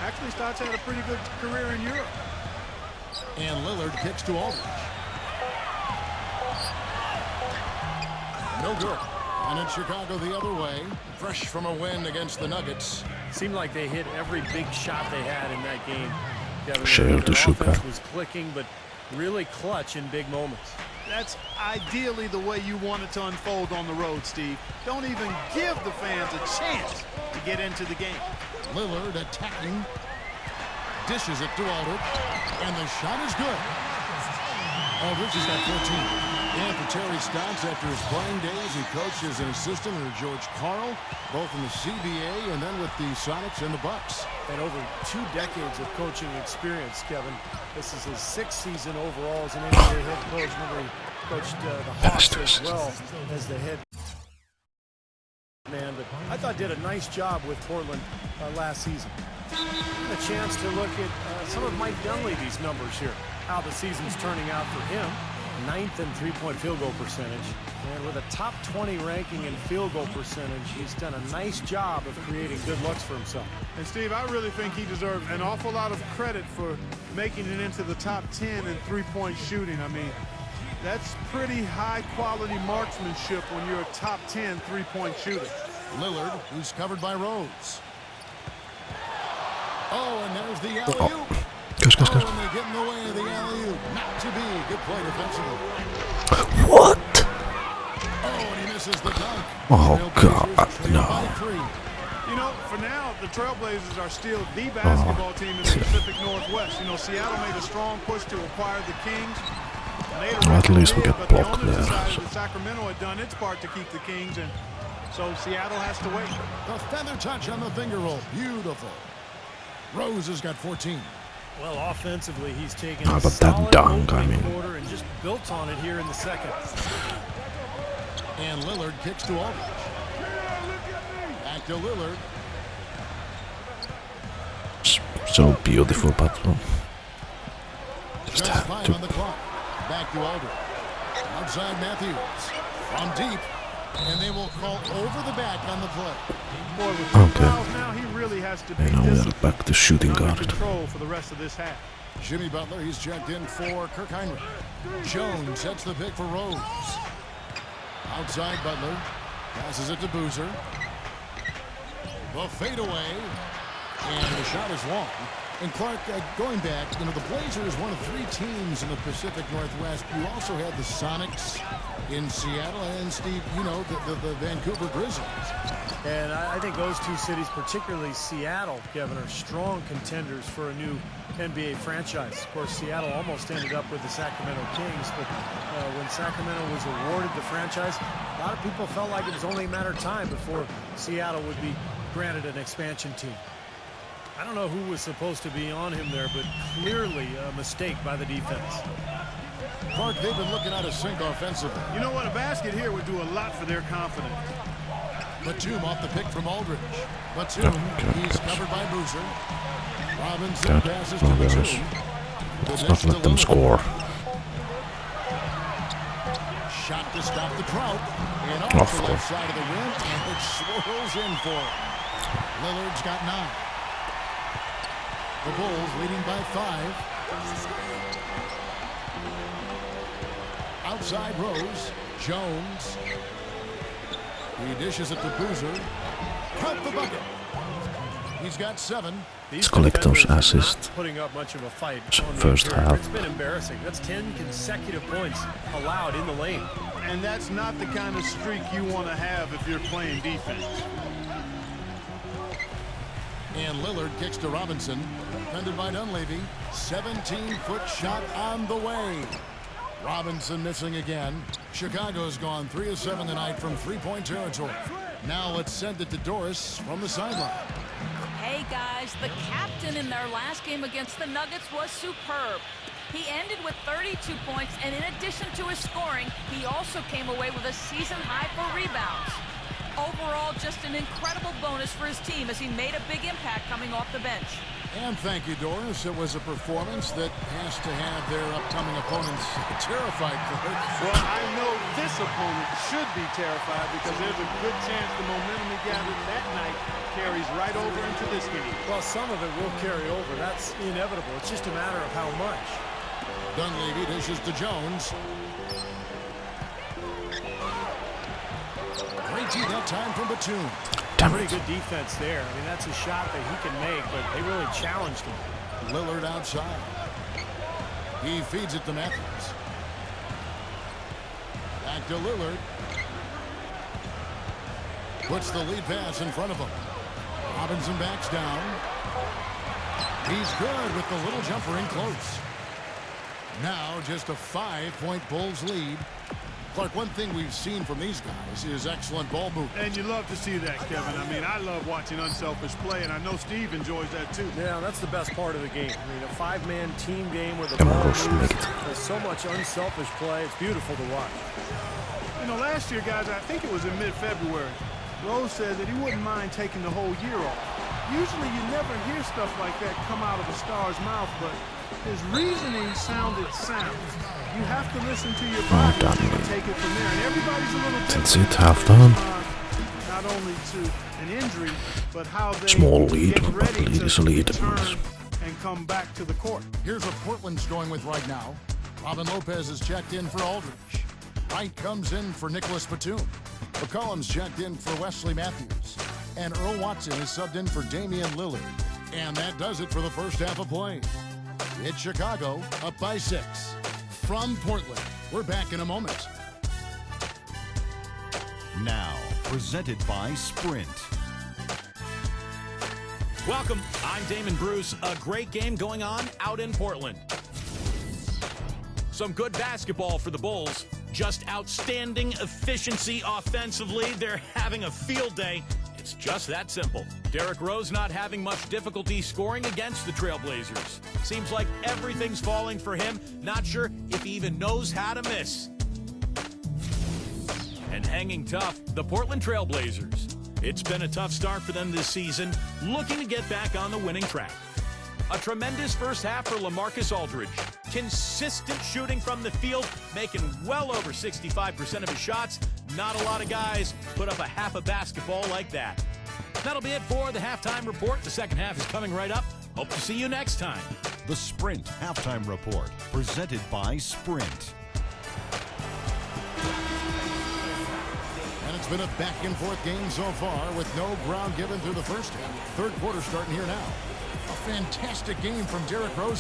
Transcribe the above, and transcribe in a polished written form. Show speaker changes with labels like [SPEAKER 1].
[SPEAKER 1] Actually, Stotts had a pretty good career in Europe.
[SPEAKER 2] And Lillard kicks to Aldridge. No good. And it's Chicago the other way. Fresh from a win against the Nuggets.
[SPEAKER 3] Seemed like they hit every big shot they had in that game.
[SPEAKER 4] Sure,
[SPEAKER 3] Their
[SPEAKER 4] to
[SPEAKER 3] offense was clicking, but really clutch in big moments.
[SPEAKER 1] That's ideally the way you want it to unfold on the road, Steve. Don't even give the fans a chance to get into the game.
[SPEAKER 2] Lillard attacking. Dishes it to Aldridge. And the shot is good. Aldridge has got 14. And for Terry Stotts, after his playing days, he coached as an assistant under George Karl, both in the CBA and then with the Sonics and the Bucks.
[SPEAKER 3] And over 2 decades of coaching experience, Kevin. This is his 6th season overall as an NBA head coach. Remember, he coached the Hawks as well as the head man. But I thought did a nice job with Portland last season. A chance to look at some of Mike Dunleavy's numbers here. How the season's turning out for him. 9th in three-point field goal percentage. And with a top 20 ranking in field goal percentage, he's done a nice job of creating good looks for himself.
[SPEAKER 1] And Steve, I really think he deserves an awful lot of credit for making it into the top 10 in three-point shooting. I mean, that's pretty high-quality marksmanship when you're a top 10 three-point shooter.
[SPEAKER 2] Lillard, who's covered by Rose. Oh, and there's the alley-oop.
[SPEAKER 4] Gosh.
[SPEAKER 2] And they get in the way of the alley-oop. Not to be. Good play defensively.
[SPEAKER 4] What?
[SPEAKER 2] Oh, and he misses the dunk.
[SPEAKER 4] Oh, God, no.
[SPEAKER 1] You know, for now, the Trailblazers are still the basketball team in the Pacific Northwest. You know, Seattle made a strong push to acquire the Kings.
[SPEAKER 4] At least we get blocked there.
[SPEAKER 1] That Sacramento had done its part to keep the Kings, and so Seattle has to wait.
[SPEAKER 2] The feather touch on the finger roll. Beautiful. Rose has got 14.
[SPEAKER 3] Well, offensively, he's taken
[SPEAKER 4] How
[SPEAKER 3] a
[SPEAKER 4] about that
[SPEAKER 3] solid
[SPEAKER 4] dunk, I
[SPEAKER 3] opening
[SPEAKER 4] mean.
[SPEAKER 3] quarter and just built on it here in the second.
[SPEAKER 2] And Lillard kicks to Aldridge. Back to Lillard.
[SPEAKER 4] So beautiful, but just
[SPEAKER 2] Just
[SPEAKER 4] had
[SPEAKER 2] 5
[SPEAKER 4] to.
[SPEAKER 2] on the clock. Back to Aldridge. Outside Matthews. From deep. And they will call over the back on the play.
[SPEAKER 1] Boy, with 2 fouls now, he really has to be
[SPEAKER 4] And now we are
[SPEAKER 1] disciplined.
[SPEAKER 4] back to shooting
[SPEAKER 1] Under
[SPEAKER 4] guard.
[SPEAKER 1] control for the rest of this half.
[SPEAKER 2] Jimmy Butler, he's checked in for Kirk Heinrich. Jones sets the pick for Rose. Outside Butler. Passes it to Boozer. The fadeaway. And the shot is long. And Clark, going back, you know, the Blazers, one of 3 teams in the Pacific Northwest. You also had the Sonics in Seattle and, Steve, you know, the Vancouver Grizzlies.
[SPEAKER 3] And I think those 2 cities, particularly Seattle, Kevin, are strong contenders for a new NBA franchise. Of course, Seattle almost ended up with the Sacramento Kings, but when Sacramento was awarded the franchise, a lot of people felt like it was only a matter of time before Seattle would be granted an expansion team. I don't know who was supposed to be on him there, but clearly a mistake by the defense.
[SPEAKER 2] Clark, they've been looking out of sync offensively.
[SPEAKER 1] You know what? A basket here would do a lot for their confidence.
[SPEAKER 2] Batum off the pick from Aldridge. Batum, he's covered by Boozer. Robinson passes to Batum.
[SPEAKER 4] Let's not let them score.
[SPEAKER 2] Shot to stop the Trout. And off
[SPEAKER 4] Of
[SPEAKER 2] the
[SPEAKER 4] course.
[SPEAKER 2] left side of the rim, and it swirls in for him. Lillard's got 9. The Bulls leading by 5. Outside Rose. Jones. He dishes it to Boozer. Count the bucket. He's got 7.
[SPEAKER 3] These
[SPEAKER 4] collect those
[SPEAKER 3] defenders are not
[SPEAKER 4] assists.
[SPEAKER 3] putting up much of a fight on the
[SPEAKER 4] First
[SPEAKER 3] interior.
[SPEAKER 4] half.
[SPEAKER 3] It's been embarrassing. That's 10 consecutive points allowed in the lane.
[SPEAKER 1] And that's not the kind of streak you want to have if you're playing defense.
[SPEAKER 2] And Lillard kicks to Robinson. Defended by Dunleavy. 17-foot shot on the way. Robinson missing again. Chicago's gone 3 of 7 tonight from three-point territory. Now let's send it to Doris from the sideline.
[SPEAKER 5] Hey guys, the captain in their last game against the Nuggets was superb. He ended with 32 points, and in addition to his scoring, he also came away with a season high for rebounds. Overall, just an incredible bonus for his team as he made a big impact coming off the bench.
[SPEAKER 2] And thank you, Doris. It was a performance that has to have their upcoming opponents terrified.
[SPEAKER 1] Well, I know this opponent should be terrified because there's a good chance the momentum he gathered that night carries right over into this game.
[SPEAKER 3] Well, some of it will carry over. That's inevitable. It's just a matter of how much.
[SPEAKER 2] Dunleavy dishes to Jones. Great tee that time from Batum.
[SPEAKER 4] Damn
[SPEAKER 3] Pretty
[SPEAKER 4] it.
[SPEAKER 3] good defense there. I mean, that's a shot that he can make, but they really challenged him.
[SPEAKER 2] Lillard outside. He feeds it to Matthews. Back to Lillard. Puts the lead pass in front of him. Robinson backs down. He's good with the little jumper in close. Now just a 5-point Bulls lead. Clark, one thing we've seen from these guys is excellent ball movement.
[SPEAKER 1] And you love to see that, Kevin. I mean, I love watching unselfish play, and I know Steve enjoys that too.
[SPEAKER 3] Yeah, that's the best part of the game. I mean, a five-man team game where the
[SPEAKER 4] Come on,
[SPEAKER 3] ball
[SPEAKER 4] Rose,
[SPEAKER 3] moves.
[SPEAKER 4] make it.
[SPEAKER 3] There's so much unselfish play. It's beautiful to watch.
[SPEAKER 1] You know, last year, guys, I think it was in mid-February, Rose said that he wouldn't mind taking the whole year off. Usually you never hear stuff like that come out of a star's mouth, but his reasoning sounded sound. You have to listen to your body and take it from there. And everybody's a little different.
[SPEAKER 4] That's it, half done.
[SPEAKER 1] Not only to an injury, but how they
[SPEAKER 4] Small lead,
[SPEAKER 1] get
[SPEAKER 4] but
[SPEAKER 1] ready
[SPEAKER 4] lead
[SPEAKER 1] to
[SPEAKER 4] is a lead.
[SPEAKER 1] return and come back to the court.
[SPEAKER 2] Here's what Portland's going with right now. Robin Lopez is checked in for Aldridge. Wright comes in for Nicholas Batum. McCollum's checked in for Wesley Matthews. And Earl Watson is subbed in for Damian Lillard. And that does it for the first half of play. It's Chicago up by 6. From Portland, we're back in a moment.
[SPEAKER 6] Now, presented by Sprint.
[SPEAKER 7] Welcome, I'm Damon Bruce. A great game going on out in Portland. Some good basketball for the Bulls. Just outstanding efficiency offensively. They're having a field day. It's just that simple. Derrick Rose not having much difficulty scoring against the Trailblazers. Seems like everything's falling for him. Not sure if he even knows how to miss. And hanging tough, the Portland Trailblazers. It's been a tough start for them this season, looking to get back on the winning track. A tremendous first half for LaMarcus Aldridge. Consistent shooting from the field, making well over 65% of his shots. Not a lot of guys put up a half a basketball like that. That'll be it for the halftime report. The second half is coming right up. Hope to see you next time.
[SPEAKER 6] The Sprint Halftime Report, presented by Sprint.
[SPEAKER 2] And it's been a back-and-forth game so far with no ground given through the first half. Third quarter starting here now. A fantastic game from Derrick Rose.